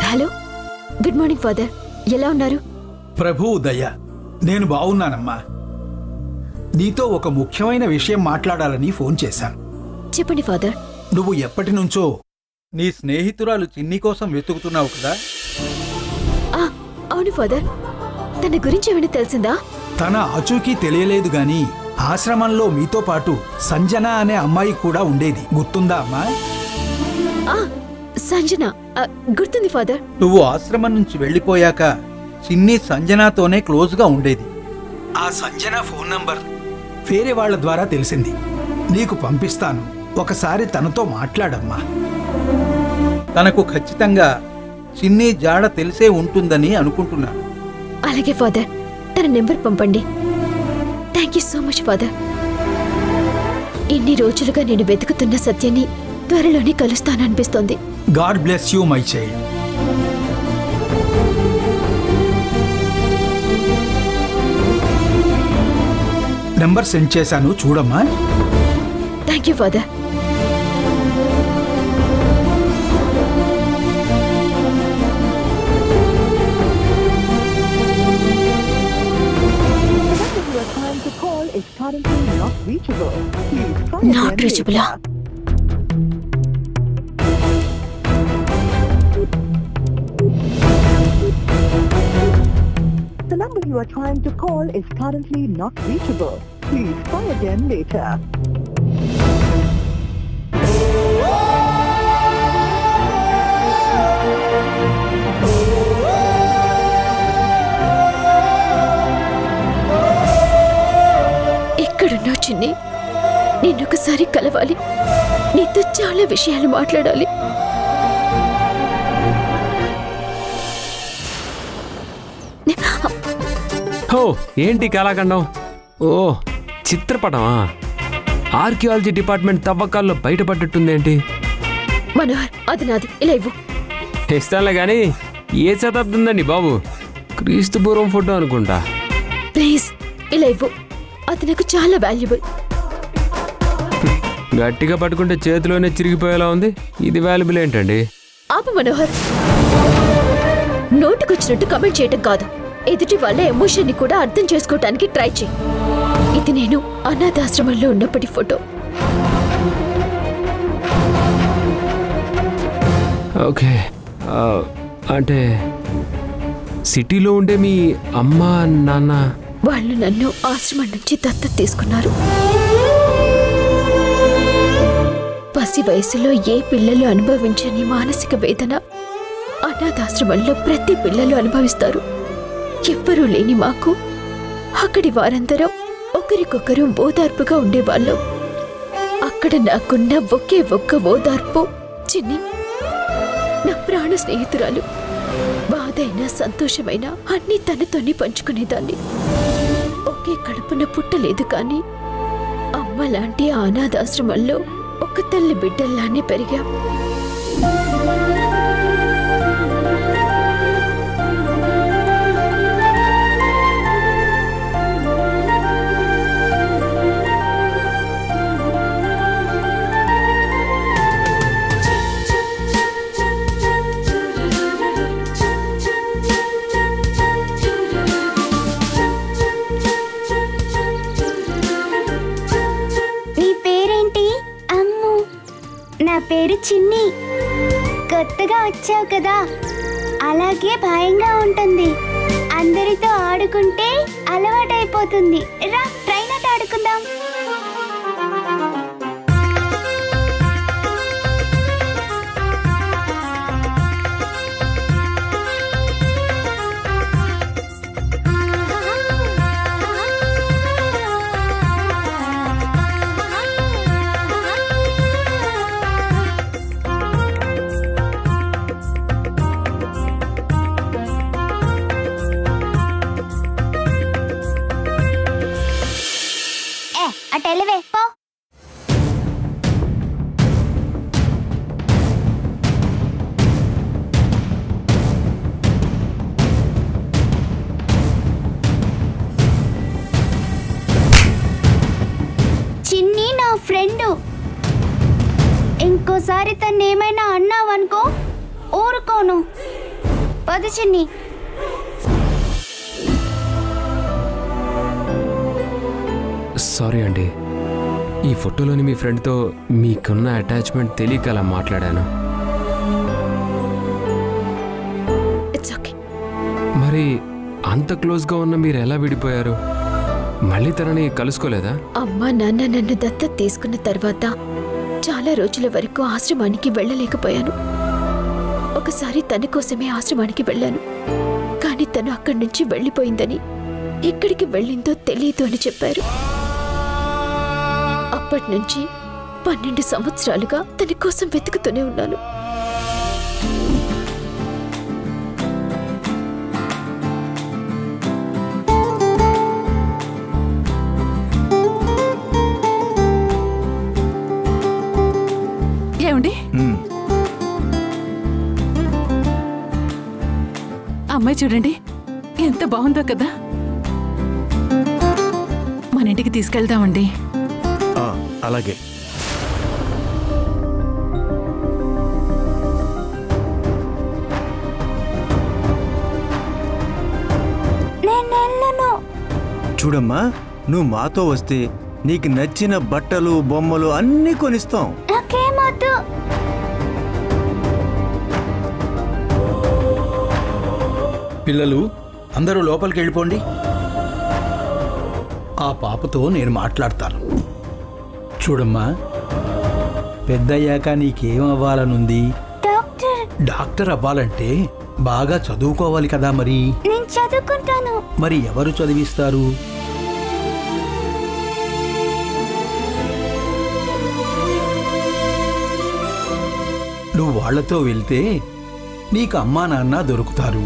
Hello, good morning father. ఎలా ఉన్నారు? ప్రభు దయ, నేను బాగున్నానమ్మా. నీతో ఒక ముఖ్యమైన విషయం మాట్లాడాలని ఫోన్ చేశాను. చెప్పండి ఫాదర్. నువ్వు ఎప్పటి నుంచో నీ స్నేహితురాలు చిన్ని కోసం వెతుకుతున్నావు కదా? అవును ఫాదర్. తన గురించి ఏమైనా తెలిసిందా? తన ఆచూకీ తెలియలేదు గాని ఆశ్రమంలో మీతో పాటు సంజన అనే అమ్మాయి కూడా ఉండేది, గుర్తుందా అమ్మా? సంజన గుర్తుంది ఫాదర్. నువ్వు ఆశ్రమం నుంచి వెళ్ళిపోయాక చిన్ని సంజనతోనే క్లోజ్గా ఉండేది. ఆ సంజన ఫోన్ నంబర్ వేరే వాళ్ల ద్వారా తెలిసింది. నీకు పంపిస్తాను, ఒకసారి తనతో మాట్లాడమ్మా. తనకు ఖచ్చితంగా చిన్ని జాడ తెలిసే ఉంటుందని అనుకుంటున్నాను. అలాగే ఫాదర్, తన నెంబర్ పంపండి. Thank you so much father. ఇన్ని రోజులుగా నేను వెతుకుతున్న సత్యాన్ని త్వరలోనే కలుస్తాననిపిస్తోంది. God bless you my child. Number send చేశాను, చూడమ్మా. Thank you father. Not reachable. The number you are trying to call is currently not reachable. Please try again later. ఎక్కడున్నా చిన్ని, నిన్నొకసారి కలవాలి. నీతో చాలా విషయాలు మాట్లాడాలి. ఓ ఏంటి కళాఖండం? ఓ చిత్రపటమా? ఆర్కియాలజీ డిపార్ట్మెంట్ తవ్వకాల్లో బయటపడ్డట్టుందేంటి? మనోహర్, అది నాది, ఇలా ఇవ్వు. ఇస్తానులే కానీ ఏ శతాబ్దందండి బాబు? క్రీస్తు పూర్వం ఫోటో అనుకుంటా. ప్లీజ్ ఇలా ఇవ్వు, అది నాకు చాలా వాల్యుబుల్. గట్టిగా పట్టుకుంటే చేతిలోనే చిరిగిపోయేలా ఉంది. ఇది వాల్యుబుల్ ఏంటండి? ఆపు మనోహర్. నోటుకొచ్చినట్టు కమెంట్ చేయటం కాదు, ఎదుటి వాళ్ళ ఎమోషన్ ని కూడా అర్థం చేసుకోవటానికి ట్రై చేయి. ఇది నేను అనాథాశ్రమంలో ఉన్నప్పటి ఫోటో. ఓకే, అంటే సిటీలో ఉండే మీ అమ్మ నాన్న వాళ్ళు నన్ను ఆశ్రమం నుంచి దత్తత తీసుకున్నారు. పసి వయసులో ఏ పిల్లలు అనుభవించని మానసిక వేదన అనాథాశ్రమంలో ప్రతి పిల్లలు అనుభవిస్తారు. ఎవ్వరూ లేని మాకు అక్కడి వారందరం ఒకరికొకరు ఓదార్పుగా ఉండేవాళ్ళం. అక్కడ నాకున్న ఒకే ఒక్క ఓదార్పు చిన్ని, నా ప్రాణ స్నేహితురాలు. బాధైనా సంతోషమైనా అన్నీ తనతోనే పంచుకునేదాన్ని. ఒకే కడుపున పుట్టలేదు కానీ అమ్మ లాంటి ఆ అనాథాశ్రమంలో ఒక తల్లి బిడ్డల్లానే పెరిగా. పేరు చిన్ని. కొత్తగా వచ్చావు కదా, అలాగే భయంగా ఉంటుంది. అందరితో ఆడుకుంటే అలవాటైపోతుంది. రా, ట్రైన్ ఆట ఆడుకుందాం. అటెలివే పో. చిన్ని నా ఫ్రెండు. ఇంకోసారి తన్నేమైనా అన్నావనుకో ఊరుకోను. పద చిన్ని. సారీ అండి, ఈ ఫోటోలోని మీ ఫ్రెండ్తో మీకున్న అటాచ్మెంట్ తెలియక అలా మాట్లాడాను. It's okay. మరి అంత క్లోజ్గా ఉన్న మీరు ఎలా విడిపోయారు? మళ్ళీ తనని కలుసుకోలేదా? అమ్మా నాన్న నన్ను దత్తత తీసుకున్న తర్వాత చాలా రోజుల వరకు ఆశ్రమానికి వెళ్ళలేకపోయాను. ఒకసారి తన కోసమే ఆశ్రమానికి వెళ్ళాను. కానీ తను అక్కడి నుంచి వెళ్ళిపోయిందని, ఎక్కడికి వెళ్ళిందో తెలియదు అని చెప్పారు. అప్పటి నుంచి 12 సంవత్సరాలుగా తన కోసం వెతుకుతూనే ఉన్నాను. ఏమండి, అమ్మాయి చూడండి ఎంత బాగుందో కదా. మన ఇంటికి తీసుకెళ్దామండి. అలాగే. చూడమ్మా, నువ్వు మాతో వస్తే నీకు నచ్చిన బట్టలు బొమ్మలు అన్నీ కొనిస్తాం. పిల్లలు అందరూ లోపలికి వెళ్ళిపోండి. ఆ పాపతో నేను మాట్లాడతాను. చూడమ్మా, పెద్దయ్యాక నీకేం అవ్వాలనుంది? డాక్టర్ అవ్వాలంటే బాగా చదువుకోవాలి కదా. మరి నేను చదువుకుంటాను. మరి ఎవరు చదివిస్తారు? నువ్వు వాళ్లతో వెళ్తే నీకు అమ్మా నాన్న దొరుకుతారు.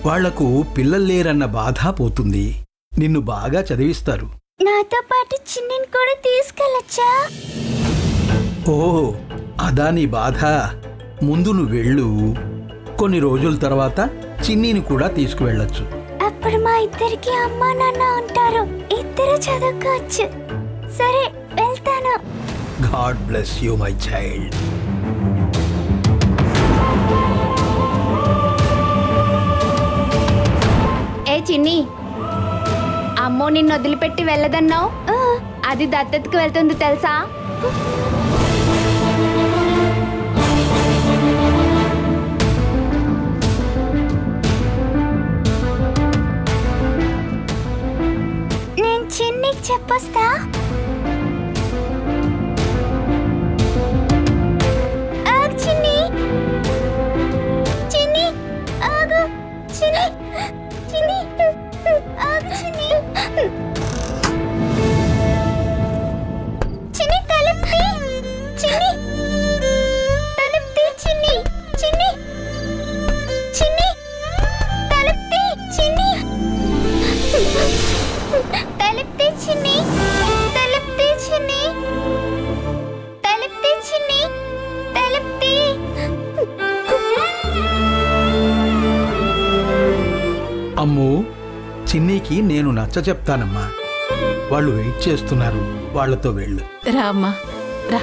వాళ్లకు పిల్లలు లేరన్న బాధ పోతుంది. నిన్ను బాగా చదివిస్తారు. నాతో పాటు చిన్నిని కూడా తీసుకెళ్ళొచ్చా? ఓ, అదా నీ బాధ. ముందు నువ్వు వెళ్ళు. కొన్ని రోజుల తర్వాత చిన్నిని కూడా తీసుకువెళ్ళొచ్చు. అప్పుడు మా ఇద్దరికి అమ్మా నాన్న ఉంటారు. ఇద్దరు చదువుకోవచ్చు. సరే, వెళ్తాను. God bless you my child. ఏ చిన్ని, అమ్మో నిన్ను వదిలిపెట్టి వెళ్ళదన్నావు. అది దత్తతకు వెళ్తుంది తెలుసా? నేను చిన్నికి చెప్పొస్తా. ఆగు చిన్ని, చిన్ని ఆగు. చిన్ని, చిన్ని ఆగు. చిన్ని, చిన్ని తలుపు తీ. చిన్ని తలుపు తీ. చిన్ని, చిన్ని, చిన్ని తలుపు తీ. చిన్ని తలుపు తీ. చిన్ని తలుపు తీ. చిన్ని తలుపు తీ. చిన్ని తలుపు తీ. అమ్మో, చిన్నీకి నేను నచ్చ చెప్తానమ్మా. వాళ్ళు వెయిట్ చేస్తున్నారు. వాళ్లతో వెళ్ళు. రా అమ్మా, రా.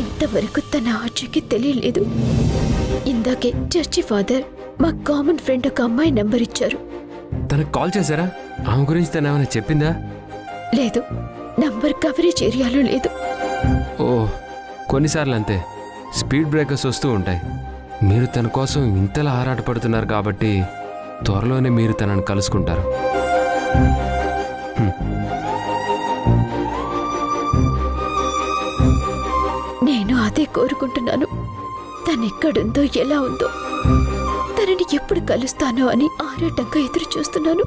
ఇంతవరకు తన ఆచూకీ తెలియలేదు. ఇందాకే చర్చి ఫాదర్ మా కామన్ ఫ్రెండ్ ఒక అమ్మాయి నంబర్ ఇచ్చారు. తనకు కాల్ చేశారా? ఆమె గురించి తను ఏమైనా చెప్పిందా? లేదు, నంబర్ కవరేజ్ ఏరియాలో లేదు. ఓ, కొన్నిసార్లు అంతే, స్పీడ్ బ్రేకర్స్ వస్తూ ఉంటాయి. మీరు తన కోసం ఇంతలా ఆరాటపడుతున్నారు కాబట్టి త్వరలోనే మీరు తనను కలుసుకుంటారు. నేను అదే కోరుకుంటున్నాను. తనెక్కడుందో, ఎలా ఉందో, తనని ఎప్పుడు కలుస్తానో అని ఆరాటంగా ఎదురు చూస్తున్నాను.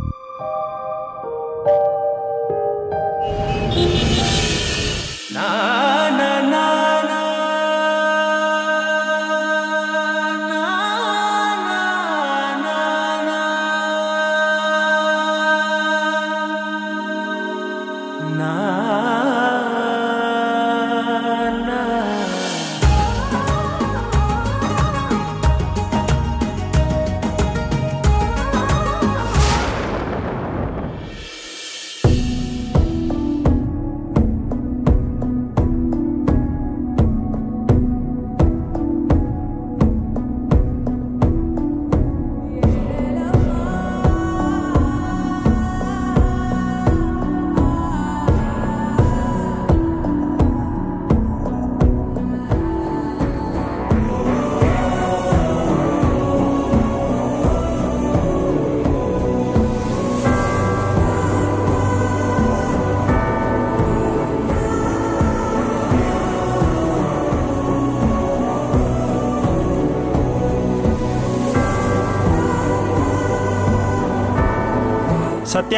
సత్య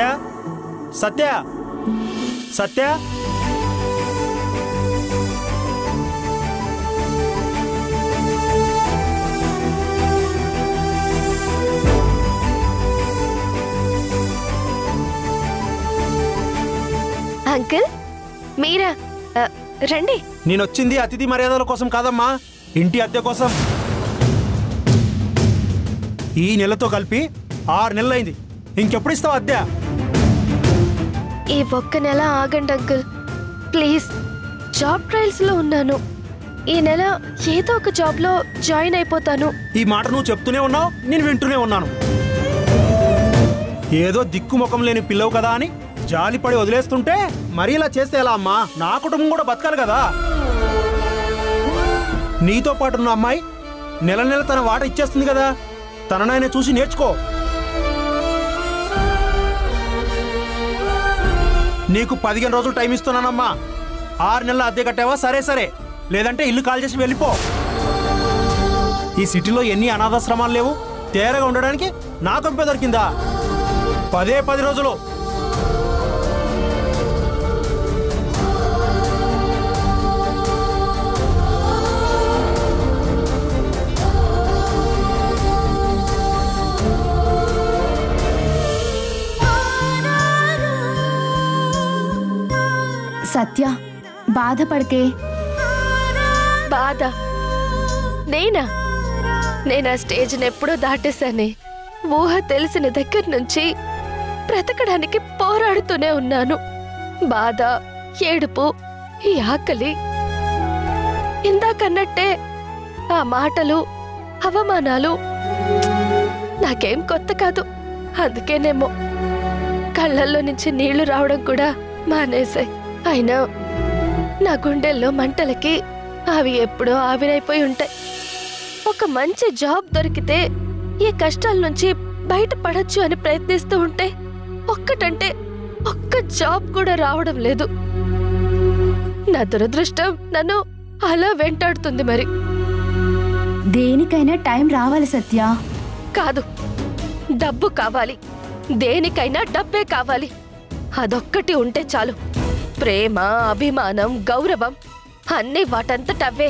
సత్య సత్య అంకుల్ మీరా రండి. నేనొచ్చింది అతిథి మర్యాదల కోసం కాదమ్మా, ఇంటి అద్దె కోసం. ఈ నెలతో కలిపి 6 నెలలైంది. ఇంకెప్పుడు ఇస్తావు అద్దె? ఈ ఒక్క నెల ఆగండి అంకుల్ ప్లీజ్. జాబ్ ట్రయల్స్ లో ఉన్నాను. ఈ నెల ఏదో ఒక జాబ్ లో జాయిన్ అయిపోతాను. ఈ మాట నువ్వు చెప్తూనే ఉన్నావు, నేను వింటూనే ఉన్నాను. ఏదో దిక్కు ముఖం లేని పిల్లవు కదా అని జాలిపడి వదిలేస్తుంటే మరి ఇలా చేస్తే ఎలా అమ్మా? నా కుటుంబం కూడా బతకాలి కదా. నీతో పాటు ఉన్న అమ్మాయి నెల నెల తన వాట ఇచ్చేస్తుంది కదా, తననైనా చూసి నేర్చుకో. నీకు 15 రోజులు టైం ఇస్తున్నానమ్మా. 6 నెలల అద్దె కట్టావా? సరే సరే, లేదంటే ఇల్లు కాల్ చేసి వెళ్ళిపో. ఈ సిటీలో ఎన్ని అనాథాశ్రమాలు లేవు. తేరగా ఉండడానికి నా కంపె దొరికిందా? 10 రోజులు. సత్య బాధపడకే. బాధ నేనా? నేను ఆ స్టేజ్ని ఎప్పుడో దాటేశానే. ఊహ తెలిసిన దగ్గర నుంచి బ్రతకడానికి పోరాడుతూనే ఉన్నాను. బాధ, ఏడుపు, ఈ ఆకలి, ఇందాకన్నట్టే ఆ మాటలు, అవమానాలు నాకేం కొత్త కాదు. అందుకేనేమో కళ్ళల్లో నుంచి నీళ్లు రావడం కూడా మానేశాయి. అయినా నా గుండెల్లో మంటలకి అవి ఎప్పుడో ఆవిరైపోయి ఉంటాయి. ఒక మంచి జాబ్ దొరికితే ఈ కష్టాల నుంచి బయటపడచ్చు అని ప్రయత్నిస్తూ ఉంటే ఒక్కటంటే ఒక్క జాబ్ కూడా రావడం లేదు. నా దురదృష్టం నన్ను అలా వెంటాడుతుంది. మరి దేనికైనా టైం రావాలి సత్య. కాదు, డబ్బు కావాలి. దేనికైనా డబ్బే కావాలి. అదొక్కటి ఉంటే చాలు. ప్రేమ, అభిమానం, గౌరవం అన్నీ వాటంతటవే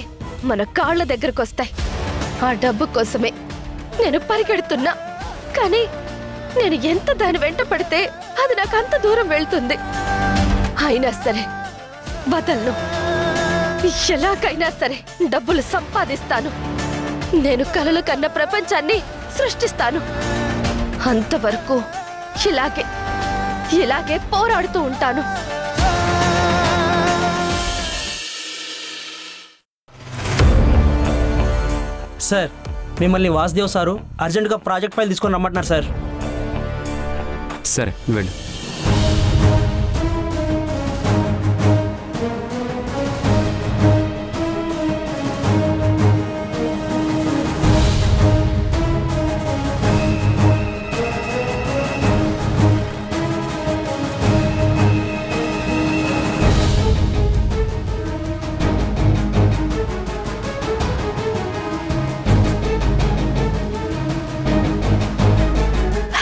మన కాళ్ళ దగ్గరకొస్తాయి. ఆ డబ్బు కోసమే నేను పరిగెడుతున్నా. కానీ నేను ఎంత దాని వెంట పడితే అది నాకు అంత దూరం వెళ్తుంది. అయినా సరే వదలను. ఎలాగైనా సరే డబ్బులు సంపాదిస్తాను. నేను కలలు కన్న ప్రపంచాన్ని సృష్టిస్తాను. అంతవరకు ఇలాగే పోరాడుతూ ఉంటాను. సార్, మిమ్మల్ని వాసుదేవ్ సారు అర్జెంటుగా ప్రాజెక్ట్ ఫైల్ తీసుకొని రమ్మంటున్నారు సార్. సరే వెళ్ళు.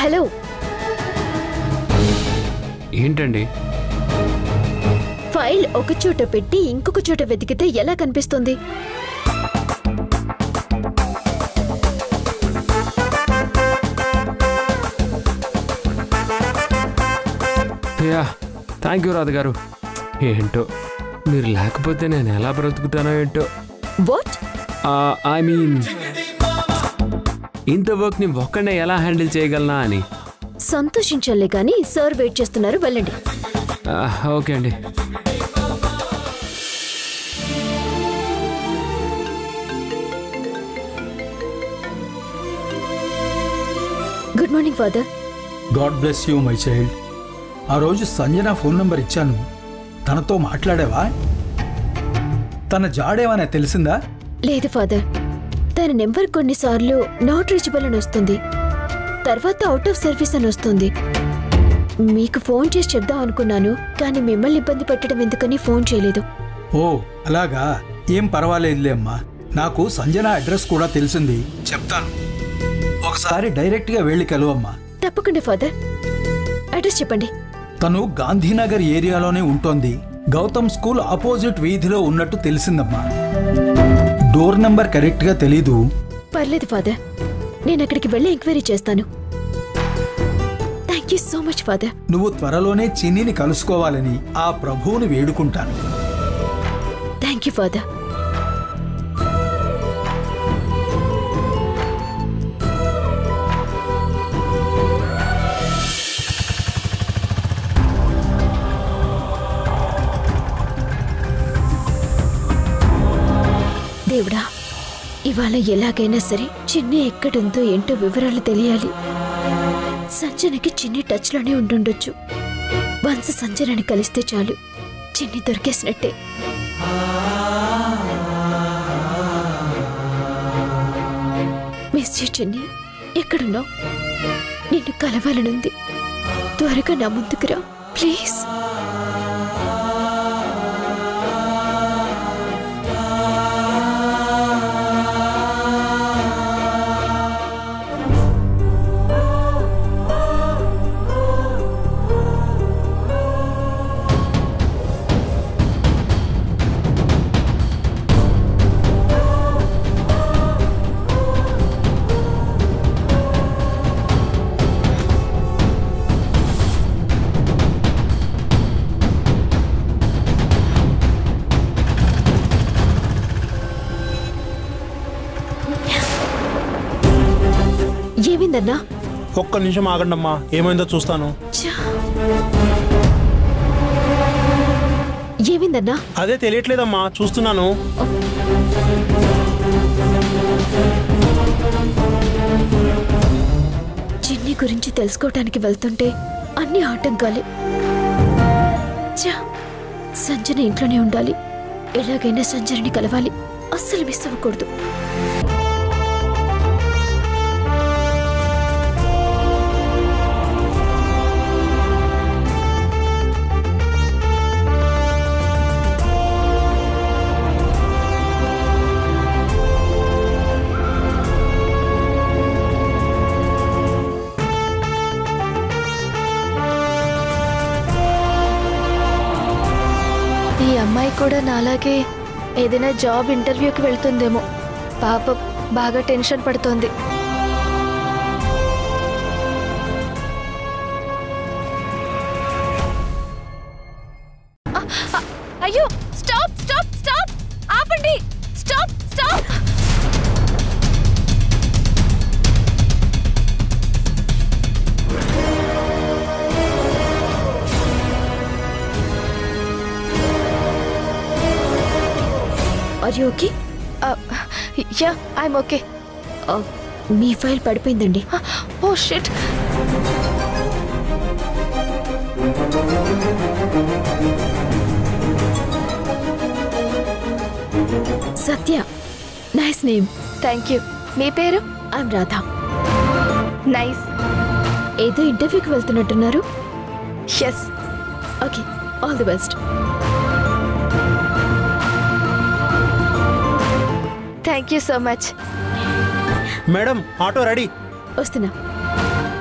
హలో, ఏంటండి? ఫైల్ ఒక చోట పెట్టి ఇంకొక చోట వెతికితే ఎలా కనిపిస్తుంది? థ్యాంక్ యూ రాధ గారు. ఏంటో మీరు లేకపోతే నేను ఎలా బ్రతుకుతానో ఏంటో. వాట్? ఐ మీన్ ఇంత వర్క్ ని ఒక్కడే ఎలా హ్యాండిల్ చేయగలనా అని. సంతోషించాలే కానీ సార్ వెయిట్ చేస్తున్నారు, వెళ్ళండి. ఓకే అండి. Good morning father. God bless you my child. ఆ రోజు సంజన ఫోన్ నంబర్ ఇచ్చాను, తనతో మాట్లాడావా? తన జాడేమన్నా తెలిసిందా? లేదు ఫాదర్, తన నెంబర్ కొన్నిసార్లు నాట్ రీచబుల్ అని వస్తుంది, తర్వాత అవుట్ ఆఫ్ సర్వీస్ అని వస్తుంది. మీకు ఫోన్ చేసి చెప్దాం అనుకున్నాను, కానీ మిమ్మల్ని ఇబ్బంది పెట్టడం ఎందుకని ఫోన్ చేయలేదు. ఓ అలాగా, ఏం పర్వాలేదులే అమ్మా. నాకు సంజన అడ్రస్ కూడా తెలిసింది, చెప్తాను. ఒకసారి డైరెక్ట్గా వెళ్ళి కలువమ్మా. తప్పకుండా ఫాదర్. అడ్రస్ చెప్పండి. తను గాంధీనగర్ ఏరియాలోనే ఉంటోంది. గౌతమ్ స్కూల్ ఆపోజిట్ వీధిలో ఉన్నట్టు తెలిసిందమ్మా. డోర్ నంబర్ కరెక్ట్గా తెలీదు. పర్లేదు ఫాదర్, నేను అక్కడికి వెళ్ళి ఎంక్వైరీ చేస్తాను. Thank you so much father. నువ్వు త్వరలోనే చిన్నిని కలుసుకోవాలని ఆ ప్రభువుని వేడుకుంటాను. Thank you father. దేవుడా, ఇవాళ ఎలాగైనా సరే చిన్ని ఎక్కడుందో ఏంటో వివరాలు తెలియాలి. సంజనకి చిన్ని టచ్లోనే ఉండుండొచ్చు. వన్స్ సంజనని కలిస్తే చాలు, చిన్ని దొరికేసినట్టే. మిస్ యూ చిన్ని, ఎక్కడున్నావు? నిన్ను కలవాలనుంది. త్వరగా నా ముందుకు రా ప్లీజ్. ఏమైందన్నా? ఒక్క నిమిషం ఆగండమ్మా, ఏమైందో చూస్తాను. ఏమైందన్నా? అదే తెలియట్లేదమ్మా, చూస్తున్నాను. చిన్ని గురించి తెలుసుకోవటానికి వెళ్తుంటే అన్ని ఆటంకాలే. సంజన ఇంట్లోనే ఉండాలి. ఎలాగైనా సంజనని కలవాలి. అస్సలు మిస్ అవ్వకూడదు. ఈ అమ్మాయి కూడా నాలాగే ఏదైనా జాబ్ ఇంటర్వ్యూకి వెళ్తుందేమో. పాపం బాగా టెన్షన్ పడుతోంది. అయ్యో, స్టాప్ స్టాప్ స్టాప్, ఆపండి, stop stop. Are you okay? Yeah, I'm okay. మీ ఫైల్ పడిపోయిందండి. Oh shit. Satya, nice name. Thank you. మీ పేరు? ఐఎమ్ రాధా. నైస్. ఏదో ఇంటర్వ్యూకి వెళ్తున్నట్టున్నారు. Yes. Okay, all the best. Thank you so much. Madam, auto ready. వస్తున్నా.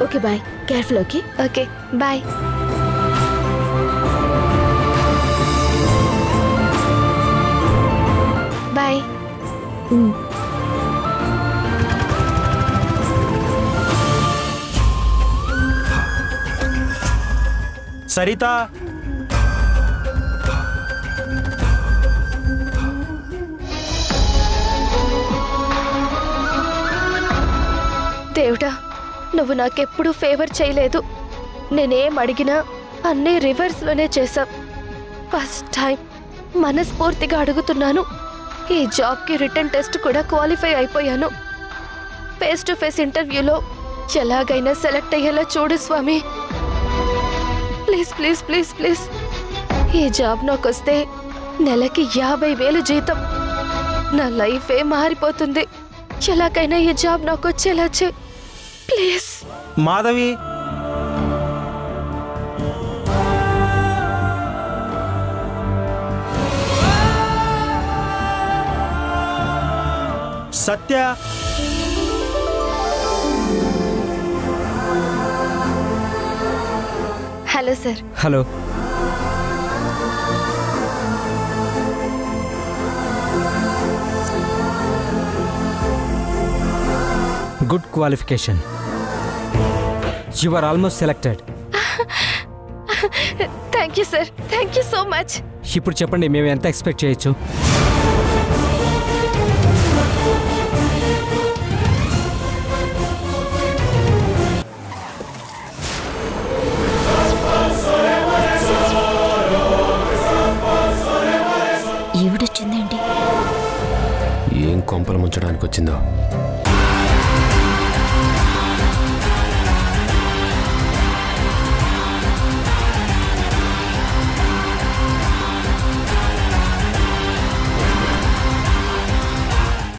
Okay bye, careful. Okay okay bye. Bye. Sarita, దేవుడా, నువ్వు నాకెప్పుడు ఫేవర్ చేయలేదు. నేనేం అడిగినా అన్నీ రివర్స్లోనే చేశావు. ఫస్ట్ టైం మనస్ఫూర్తిగా అడుగుతున్నాను. ఈ జాబ్కి రిటర్న్ టెస్ట్ కూడా క్వాలిఫై అయిపోయాను. ఫేస్ టు ఫేస్ ఇంటర్వ్యూలో ఎలాగైనా సెలెక్ట్ అయ్యేలా చూడు స్వామి. Please please please please. ఈ జాబ్ నాకొస్తే నెలకి 50,000 జీతం. నా లైఫే మారిపోతుంది. ఎలాగైనా ఈ జాబ్ నాకు వచ్చేలా చే please. Madhavi, Satya, hello sir. Hello. Good qualification. You are almost selected. Thank you sir. Thank you so much. ఇప్పుడు చెప్పండి, మేము ఎంత ఎక్స్పెక్ట్ చేయొచ్చు? ఈవిడొచ్చిందేంటి? ఏం కొంపలు ముంచడానికి వచ్చిందో.